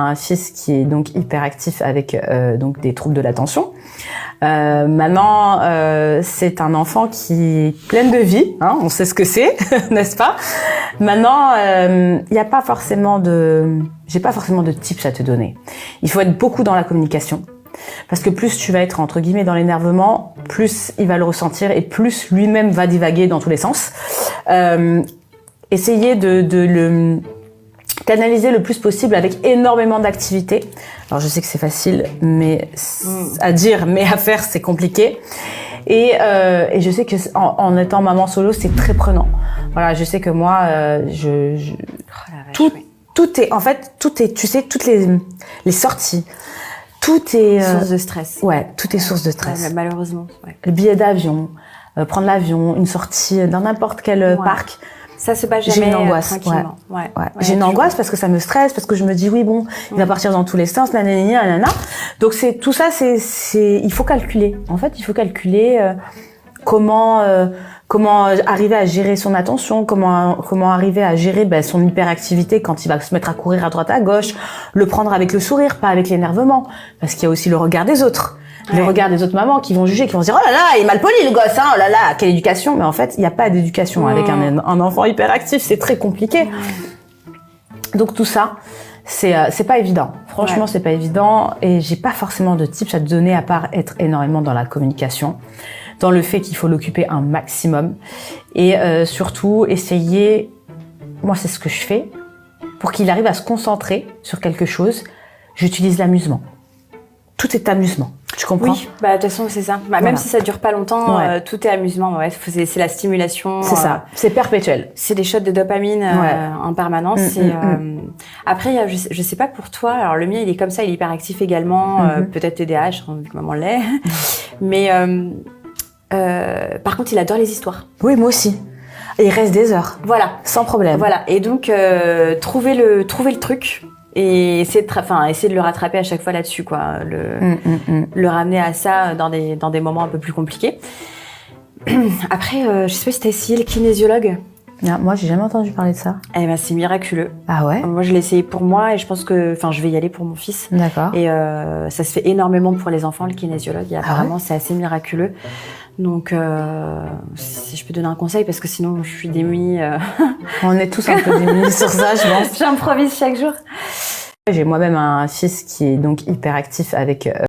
Un fils qui est donc hyperactif avec donc des troubles de l'attention. Maintenant, c'est un enfant qui est plein de vie, hein, on sait ce que c'est, n'est-ce pas? Maintenant, il n'y a pas forcément j'ai pas forcément de tips à te donner. Il faut être beaucoup dans la communication. Parce que plus tu vas être entre guillemets dans l'énervement, plus il va le ressentir et plus lui-même va divaguer dans tous les sens. Essayez de le canaliser le plus possible avec énormément d'activités. Alors je sais que c'est facile, mais à dire, mais à faire c'est compliqué. Et je sais que en étant maman solo, c'est très prenant. Voilà, je sais que moi, tout est, en fait, tout est, tu sais, toutes les sorties, tout est source de stress. Ouais, tout est source de stress. Ouais, malheureusement. Ouais. Le billet d'avion, prendre l'avion, une sortie dans n'importe quel parc. Ça se passe jamais. J'ai une angoisse. Tranquillement. Ouais. J'ai une angoisse parce que ça me stresse, parce que je me dis oui bon, il va partir dans tous les sens, nanana. Donc c'est tout ça, il faut calculer. En fait, il faut calculer comment arriver à gérer son attention, comment arriver à gérer son hyperactivité quand il va se mettre à courir à droite à gauche, le prendre avec le sourire, pas avec l'énervement, parce qu'il y a aussi le regard des autres. Le regard des autres mamans qui vont juger, qui vont se dire « Oh là là, il est mal poli le gosse, hein, oh là là, quelle éducation !» Mais en fait, il n'y a pas d'éducation avec un enfant hyperactif, c'est très compliqué. Donc tout ça, c'est pas évident. Franchement, c'est pas évident et j'ai pas forcément de tips à te donner à part être énormément dans la communication, dans le fait qu'il faut l'occuper un maximum et surtout essayer, moi c'est ce que je fais, pour qu'il arrive à se concentrer sur quelque chose, j'utilise l'amusement. Tout est amusement. Tu comprends? Oui, de toute façon, c'est ça. Même si ça dure pas longtemps, tout est amusement. Ouais, c'est la stimulation. C'est ça. C'est perpétuel. C'est des shots de dopamine en permanence. Après, je sais pas pour toi. Alors, le mien, il est comme ça. Il est hyperactif également. Peut-être TDAH, vu que maman l'est. Mais par contre, il adore les histoires. Oui, moi aussi. Et il reste des heures. Voilà. Sans problème. Voilà. Et donc, trouver le truc. Et essayer de le rattraper à chaque fois là-dessus, quoi. Le ramener à ça dans des moments un peu plus compliqués. Après, je sais pas si t'as essayé le kinésiologue. Non, moi, j'ai jamais entendu parler de ça. Eh ben, c'est miraculeux. Ah ouais? Moi, je l'ai essayé pour moi et je pense que, je vais y aller pour mon fils. D'accord. Et ça se fait énormément pour les enfants, le kinésiologue. Et apparemment, c'est assez miraculeux. Donc, si je peux donner un conseil, parce que sinon, je suis démunie. On est tous un peu démunis sur ça, je pense. J'improvise chaque jour. J'ai moi-même un fils qui est donc hyperactif avec